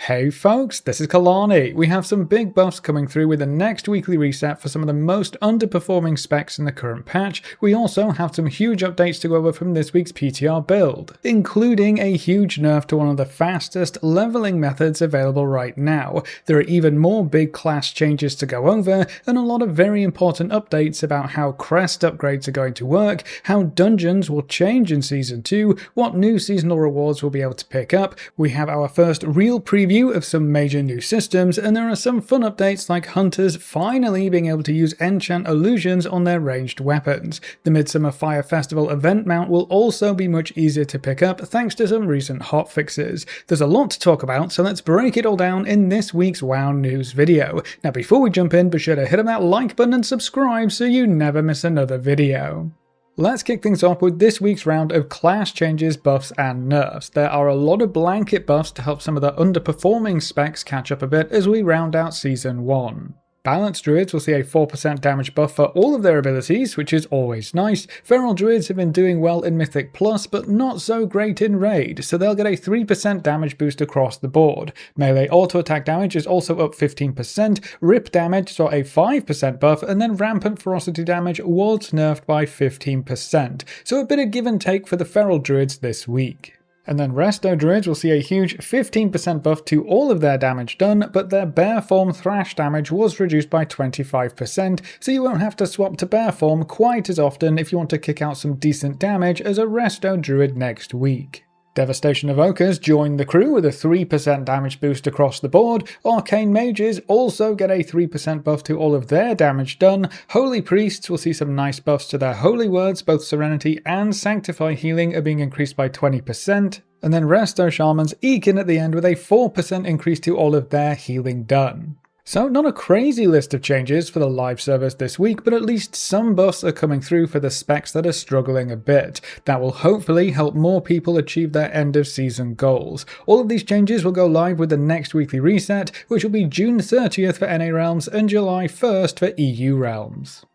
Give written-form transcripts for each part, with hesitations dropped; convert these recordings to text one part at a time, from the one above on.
Hey folks, this is Kalani. We have some big buffs coming through with the next weekly reset for some of the most underperforming specs in the current patch. We also have some huge updates to go over from this week's PTR build, including a huge nerf to one of the fastest leveling methods available right now. There are even more big class changes to go over, and a lot of very important updates about how Crest upgrades are going to work, how dungeons will change in Season 2, what new seasonal rewards we'll be able to pick up. We have our first real preview of some major new systems, and there are some fun updates like hunters finally being able to use enchant illusions on their ranged weapons. The Midsummer Fire Festival event mount will also be much easier to pick up thanks to some recent hotfixes. There's a lot to talk about, so let's break it all down in this week's WoW News video. Now before we jump in, be sure to hit that like button and subscribe so you never miss another video. Let's kick things off with this week's round of class changes, buffs and nerfs. There are a lot of blanket buffs to help some of the underperforming specs catch up a bit as we round out Season 1. Balanced Druids will see a 4% damage buff for all of their abilities, which is always nice. Feral Druids have been doing well in Mythic Plus, but not so great in Raid, so they'll get a 3% damage boost across the board. Melee auto-attack damage is also up 15%, Rip damage saw a 5% buff, and then Rampant Ferocity damage was nerfed by 15%, so a bit of give and take for the Feral Druids this week. And then Resto Druids will see a huge 15% buff to all of their damage done, but their Bear Form Thrash damage was reduced by 25%, so you won't have to swap to Bear Form quite as often if you want to kick out some decent damage as a Resto Druid next week. Devastation Evokers join the crew with a 3% damage boost across the board. Arcane Mages also get a 3% buff to all of their damage done. Holy Priests will see some nice buffs to their holy words, both Serenity and Sanctify healing are being increased by 20%. And then Resto Shamans eke in at the end with a 4% increase to all of their healing done. So not a crazy list of changes for the live service this week, but at least some buffs are coming through for the specs that are struggling a bit. That will hopefully help more people achieve their end of season goals. All of these changes will go live with the next weekly reset, which will be June 30th for NA realms and July 1st for EU realms.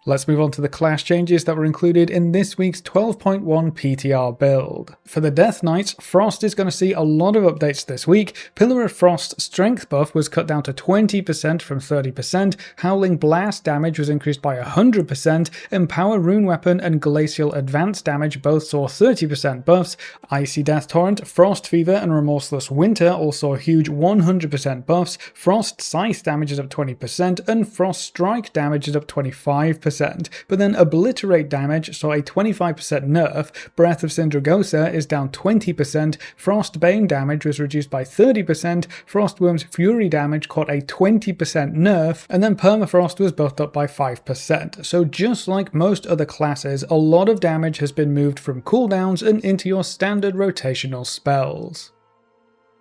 Let's move on to the class changes that were included in this week's 12.1 PTR build. For the Death Knights, Frost is going to see a lot of updates this week. Pillar of Frost strength buff was cut down to 20% from 30%, Howling Blast damage was increased by 100%, Empower Rune Weapon and Glacial Advance damage both saw 30% buffs, Icy Death Torrent, Frost Fever and Remorseless Winter all saw huge 100% buffs, Frost Scythe damage is up 20%, and Frost Strike damage is up 25%. But then Obliterate damage saw a 25% nerf, Breath of Sindragosa is down 20%, Frostbane damage was reduced by 30%, Frostworm's Fury damage caught a 20% nerf, and then Permafrost was buffed up by 5%. So just like most other classes, a lot of damage has been moved from cooldowns and into your standard rotational spells.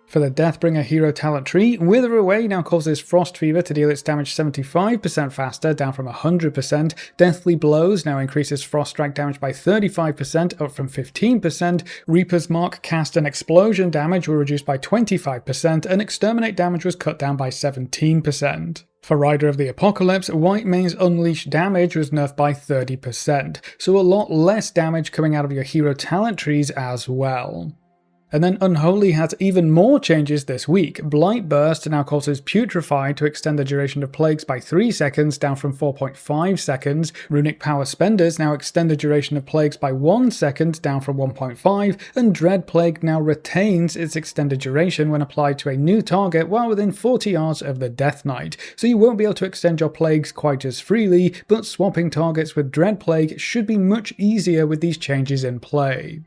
For the Deathbringer hero talent tree, Wither Away now causes Frost Fever to deal its damage 75% faster, down from 100%. Deathly Blows now increases Frost Strike damage by 35%, up from 15%. Reaper's Mark cast and explosion damage were reduced by 25%, and Exterminate damage was cut down by 17%. For Rider of the Apocalypse, White Mane's Unleashed damage was nerfed by 30%, so a lot less damage coming out of your hero talent trees as well. And then Unholy has even more changes this week. Blight Burst now causes Putrefy to extend the duration of plagues by 3 seconds, down from 4.5 seconds. Runic Power Spenders now extend the duration of plagues by 1 second, down from 1.5, and Dread Plague now retains its extended duration when applied to a new target while within 40 yards of the Death Knight. So you won't be able to extend your plagues quite as freely, but swapping targets with Dread Plague should be much easier with these changes in play.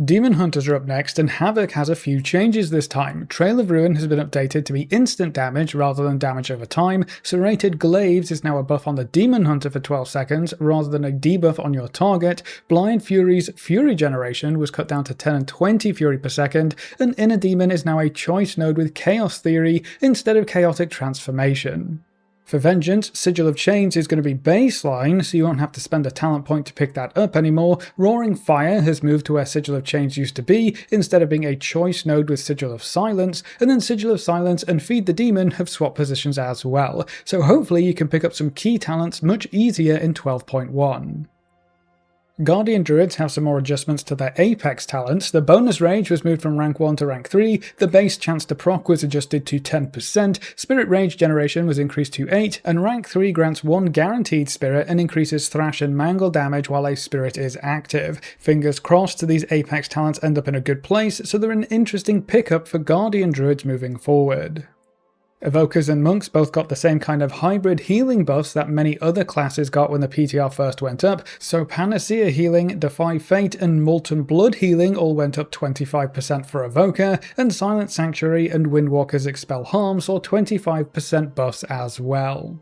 Demon Hunters are up next, and Havoc has a few changes this time. Trail of Ruin has been updated to be instant damage rather than damage over time. Serrated Glaives is now a buff on the Demon Hunter for 12 seconds rather than a debuff on your target. Blind Fury's Fury generation was cut down to 10 and 20 Fury per second, and Inner Demon is now a choice node with Chaos Theory instead of Chaotic Transformation. For Vengeance, Sigil of Chains is going to be baseline, so you won't have to spend a talent point to pick that up anymore. Roaring Fire has moved to where Sigil of Chains used to be, instead of being a choice node with Sigil of Silence, and then Sigil of Silence and Feed the Demon have swapped positions as well, so hopefully you can pick up some key talents much easier in 12.1. Guardian Druids have some more adjustments to their Apex talents. The bonus rage was moved from rank 1 to rank 3, the base chance to proc was adjusted to 10%, spirit rage generation was increased to 8, and rank 3 grants 1 guaranteed spirit and increases thrash and mangle damage while a spirit is active. Fingers crossed these Apex talents end up in a good place, so they're an interesting pickup for Guardian Druids moving forward. Evokers and monks both got the same kind of hybrid healing buffs that many other classes got when the PTR first went up, so Panacea healing, Defy Fate and Molten Blood healing all went up 25% for Evoker, and Silent Sanctuary and Windwalker's Expel Harm saw 25% buffs as well.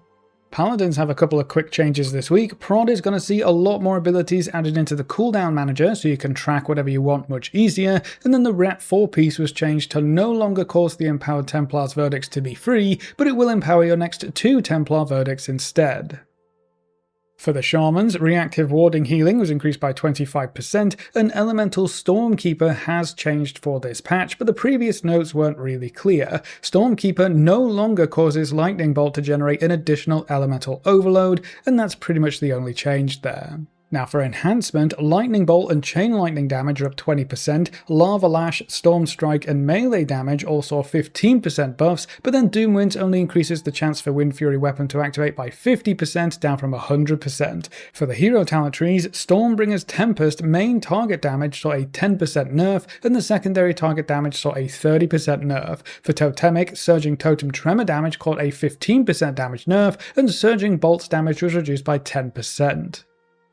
Paladins have a couple of quick changes this week. Prod is going to see a lot more abilities added into the cooldown manager so you can track whatever you want much easier, and then the Rep 4 piece was changed to no longer cause the Empowered Templar's verdicts to be free, but it will empower your next 2 Templar verdicts instead. For the Shamans, reactive warding healing was increased by 25%, and Elemental Stormkeeper has changed for this patch, but the previous notes weren't really clear. Stormkeeper no longer causes Lightning Bolt to generate an additional elemental overload, and that's pretty much the only change there. Now for enhancement, Lightning Bolt and Chain Lightning damage are up 20%, Lava Lash, Storm Strike and melee damage all saw 15% buffs, but then Doom Winds only increases the chance for Wind Fury weapon to activate by 50% down from 100%. For the hero talent trees, Stormbringer's Tempest main target damage saw a 10% nerf, and the secondary target damage saw a 30% nerf. For Totemic, Surging Totem Tremor damage caught a 15% damage nerf, and Surging Bolt's damage was reduced by 10%.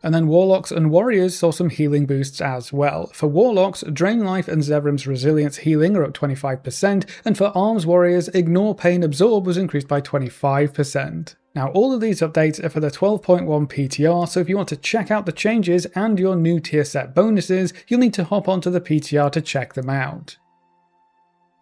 And then Warlocks and Warriors saw some healing boosts as well. For Warlocks, Drain Life and Zevrim's Resilience healing are up 25%, and for Arms Warriors, Ignore Pain Absorb was increased by 25%. Now all of these updates are for the 12.1 PTR, so if you want to check out the changes and your new tier set bonuses, you'll need to hop onto the PTR to check them out.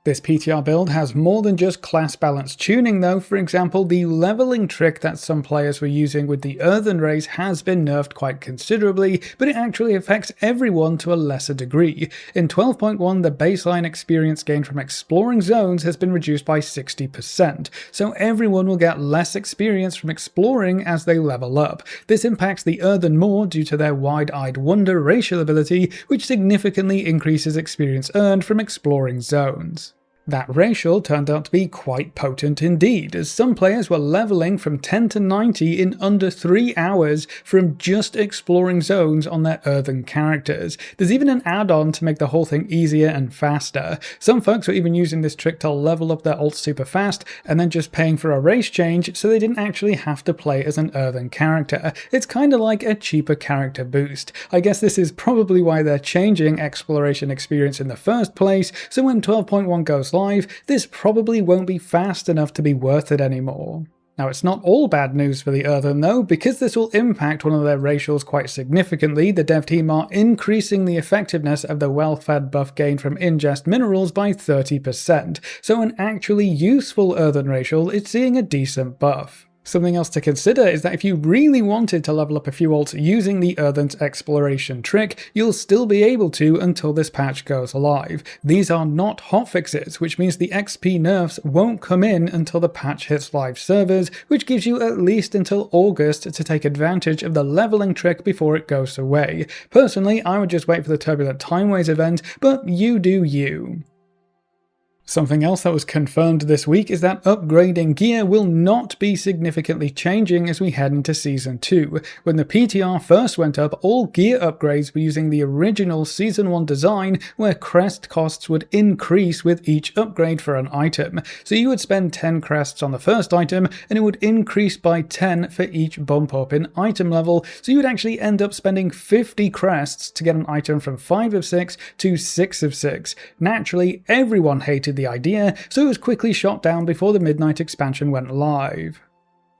This PTR build has more than just class balance tuning though. For example, the leveling trick that some players were using with the Earthen Rays has been nerfed quite considerably, but it actually affects everyone to a lesser degree. In 12.1, the baseline experience gain from exploring zones has been reduced by 60%, so everyone will get less experience from exploring as they level up. This impacts the Earthen more due to their Wide-Eyed Wonder racial ability, which significantly increases experience earned from exploring zones. That racial turned out to be quite potent indeed, as some players were leveling from 10 to 90 in under 3 hours from just exploring zones on their Earthen characters. There's even an add-on to make the whole thing easier and faster. Some folks were even using this trick to level up their ult super fast, and then just paying for a race change so they didn't actually have to play as an Earthen character. It's kinda like a cheaper character boost. I guess this is probably why they're changing exploration experience in the first place, so when 12.1 goes live, this probably won't be fast enough to be worth it anymore. Now it's not all bad news for the Earthen though, because this will impact one of their racials quite significantly. The dev team are increasing the effectiveness of the well-fed buff gained from ingest minerals by 30%, so an actually useful Earthen racial is seeing a decent buff. Something else to consider is that if you really wanted to level up a few ults using the Earthen's exploration trick, you'll still be able to until this patch goes live. These are not hotfixes, which means the XP nerfs won't come in until the patch hits live servers, which gives you at least until August to take advantage of the leveling trick before it goes away. Personally, I would just wait for the Turbulent Timeways event, but you do you. Something else that was confirmed this week is that upgrading gear will not be significantly changing as we head into Season 2. When the PTR first went up, all gear upgrades were using the original Season 1 design where crest costs would increase with each upgrade for an item. So you would spend 10 crests on the first item and it would increase by 10 for each bump up in item level, so you would actually end up spending 50 crests to get an item from 5 of 6 to 6 of 6. Naturally, everyone hated the idea, so it was quickly shot down before the Midnight expansion went live.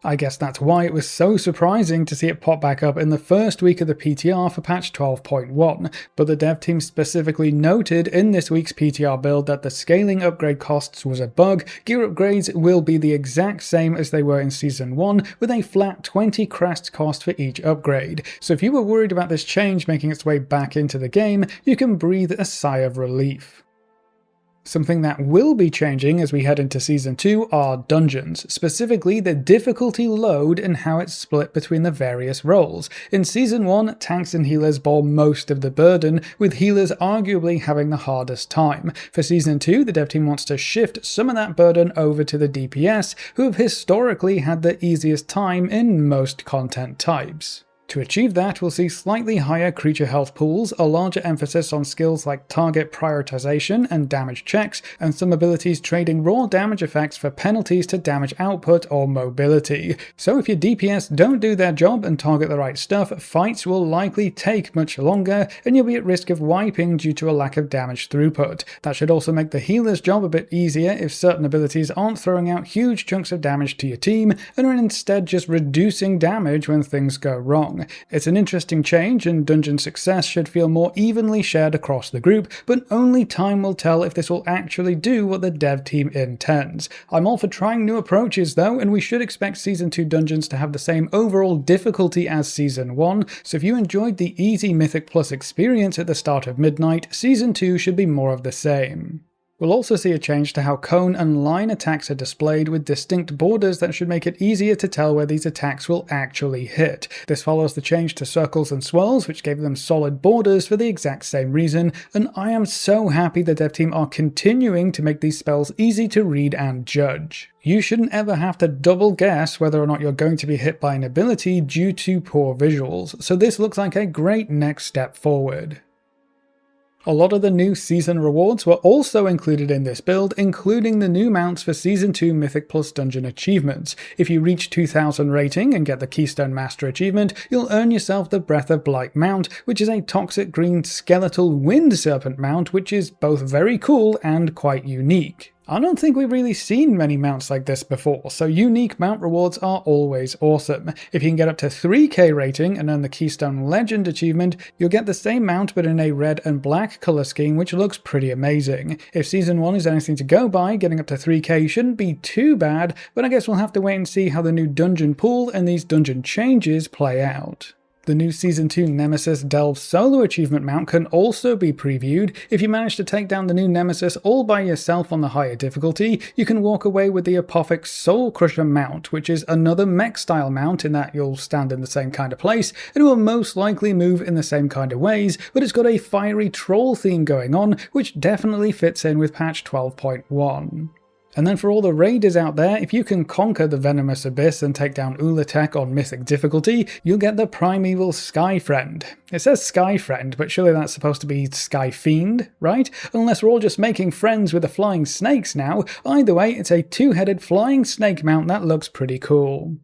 I guess that's why it was so surprising to see it pop back up in the first week of the PTR for patch 12.1, but the dev team specifically noted in this week's PTR build that the scaling upgrade costs was a bug. Gear upgrades will be the exact same as they were in Season 1, with a flat 20 crest cost for each upgrade. So if you were worried about this change making its way back into the game, you can breathe a sigh of relief. Something that will be changing as we head into Season 2 are dungeons, specifically the difficulty load and how it's split between the various roles. In Season 1, tanks and healers bore most of the burden, with healers arguably having the hardest time. For Season 2, the dev team wants to shift some of that burden over to the DPS, who have historically had the easiest time in most content types. To achieve that, we'll see slightly higher creature health pools, a larger emphasis on skills like target prioritization and damage checks, and some abilities trading raw damage effects for penalties to damage output or mobility. So if your DPS don't do their job and target the right stuff, fights will likely take much longer, and you'll be at risk of wiping due to a lack of damage throughput. That should also make the healer's job a bit easier if certain abilities aren't throwing out huge chunks of damage to your team, and are instead just reducing damage when things go wrong. It's an interesting change, and dungeon success should feel more evenly shared across the group, but only time will tell if this will actually do what the dev team intends. I'm all for trying new approaches though, and we should expect Season 2 dungeons to have the same overall difficulty as Season 1, so if you enjoyed the easy Mythic Plus experience at the start of Midnight, Season 2 should be more of the same. We'll also see a change to how cone and line attacks are displayed, with distinct borders that should make it easier to tell where these attacks will actually hit. This follows the change to circles and swirls, which gave them solid borders for the exact same reason, and I am so happy the dev team are continuing to make these spells easy to read and judge. You shouldn't ever have to double guess whether or not you're going to be hit by an ability due to poor visuals, so this looks like a great next step forward. A lot of the new season rewards were also included in this build, including the new mounts for Season 2 Mythic Plus Dungeon achievements. If you reach 2000 rating and get the Keystone Master achievement, you'll earn yourself the Breath of Blight mount, which is a toxic green skeletal wind serpent mount, which is both very cool and quite unique. I don't think we've really seen many mounts like this before, so unique mount rewards are always awesome. If you can get up to 3k rating and earn the Keystone Legend achievement, you'll get the same mount but in a red and black colour scheme, which looks pretty amazing. If Season 1 is anything to go by, getting up to 3k shouldn't be too bad, but I guess we'll have to wait and see how the new dungeon pool and these dungeon changes play out. The new Season 2 Nemesis Delve Solo achievement mount can also be previewed. If you manage to take down the new Nemesis all by yourself on the higher difficulty, you can walk away with the Apothic Soul Crusher mount, which is another mech style mount in that you'll stand in the same kind of place, and it will most likely move in the same kind of ways, but it's got a fiery troll theme going on, which definitely fits in with patch 12.1. And then for all the raiders out there, if you can conquer the Venomous Abyss and take down Ulatek on Mythic difficulty, you'll get the Primeval Sky Friend. It says Sky Friend, but surely that's supposed to be Sky Fiend, right? Unless we're all just making friends with the flying snakes now. Either way, it's a two-headed flying snake mount that looks pretty cool.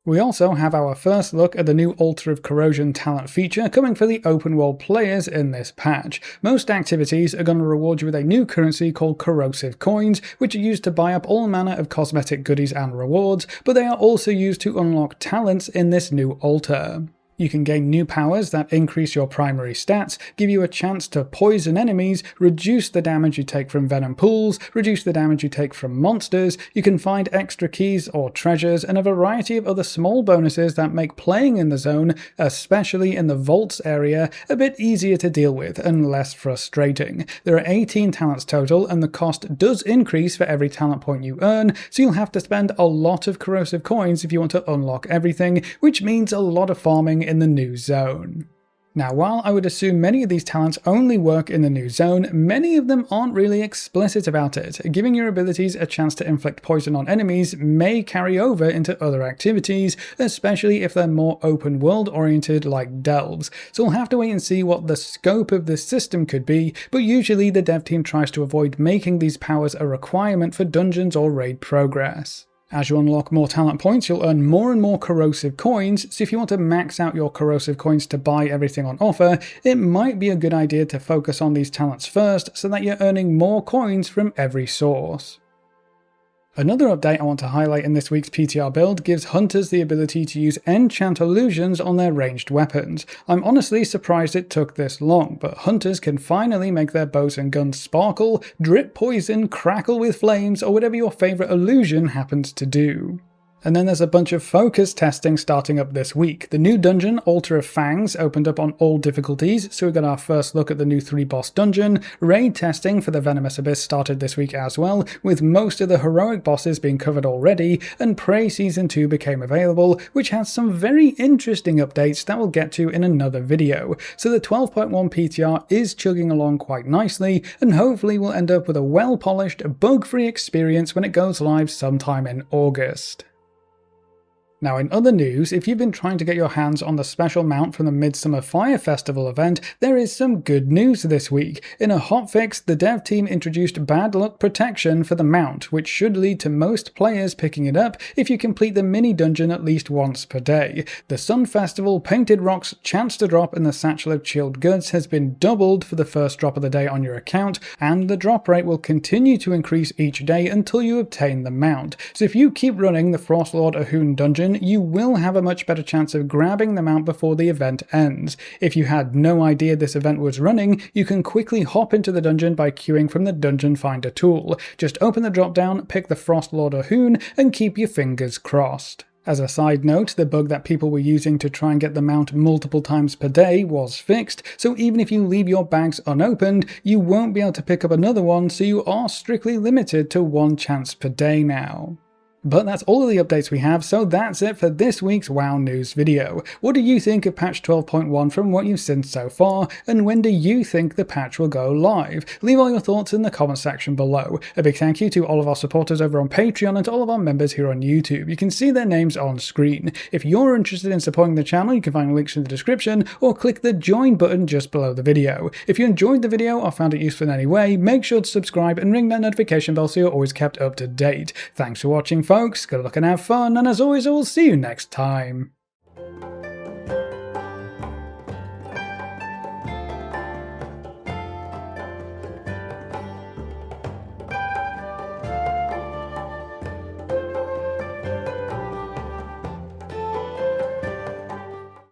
We also have our first look at the new Altar of Corrosion talent feature coming for the open world players in this patch. Most activities are going to reward you with a new currency called Corrosive Coins, which are used to buy up all manner of cosmetic goodies and rewards, but they are also used to unlock talents in this new altar. You can gain new powers that increase your primary stats, give you a chance to poison enemies, reduce the damage you take from venom pools, reduce the damage you take from monsters, you can find extra keys or treasures, and a variety of other small bonuses that make playing in the zone, especially in the vaults area, a bit easier to deal with and less frustrating. There are 18 talents total, and the cost does increase for every talent point you earn, so you'll have to spend a lot of corrosive coins if you want to unlock everything, which means a lot of farming in the new zone. Now, while I would assume many of these talents only work in the new zone, many of them aren't really explicit about it. Giving your abilities a chance to inflict poison on enemies may carry over into other activities, especially if they're more open world oriented like delves. So we'll have to wait and see what the scope of this system could be, but usually the dev team tries to avoid making these powers a requirement for dungeons or raid progress. As you unlock more talent points, you'll earn more and more corrosive coins, so if you want to max out your corrosive coins to buy everything on offer, it might be a good idea to focus on these talents first so that you're earning more coins from every source. Another update I want to highlight in this week's PTR build gives hunters the ability to use enchant illusions on their ranged weapons. I'm honestly surprised it took this long, but hunters can finally make their bows and guns sparkle, drip poison, crackle with flames, or whatever your favourite illusion happens to do. And then there's a bunch of focus testing starting up this week. The new dungeon, Altar of Fangs, opened up on all difficulties, so we got our first look at the new 3-boss dungeon. Raid testing for the Venomous Abyss started this week as well, with most of the heroic bosses being covered already, and Prey Season 2 became available, which has some very interesting updates that we'll get to in another video. So the 12.1 PTR is chugging along quite nicely, and hopefully we'll end up with a well-polished, bug-free experience when it goes live sometime in August. Now in other news, if you've been trying to get your hands on the special mount from the Midsummer Fire Festival event, there is some good news this week. In a hotfix, the dev team introduced bad luck protection for the mount, which should lead to most players picking it up if you complete the mini dungeon at least once per day. The Sun Festival Painted Rock's chance to drop in the Satchel of Chilled Goods has been doubled for the first drop of the day on your account, and the drop rate will continue to increase each day until you obtain the mount. So if you keep running the Frostlord Ahun dungeon, you will have a much better chance of grabbing the mount before the event ends. If you had no idea this event was running, you can quickly hop into the dungeon by queuing from the Dungeon Finder tool. Just open the drop down, pick the Frostlord Ahun, and keep your fingers crossed. As a side note, the bug that people were using to try and get the mount multiple times per day was fixed, so even if you leave your bags unopened, you won't be able to pick up another one, so you are strictly limited to one chance per day now. But that's all of the updates we have, so that's it for this week's WoW News video. What do you think of patch 12.1 from what you've seen so far, and when do you think the patch will go live? Leave all your thoughts in the comment section below. A big thank you to all of our supporters over on Patreon and to all of our members here on YouTube. You can see their names on screen. If you're interested in supporting the channel, you can find links in the description, or click the join button just below the video. If you enjoyed the video or found it useful in any way, make sure to subscribe and ring that notification bell so you're always kept up to date. Thanks for watching, folks. Good luck and have fun, and as always, I will see you next time.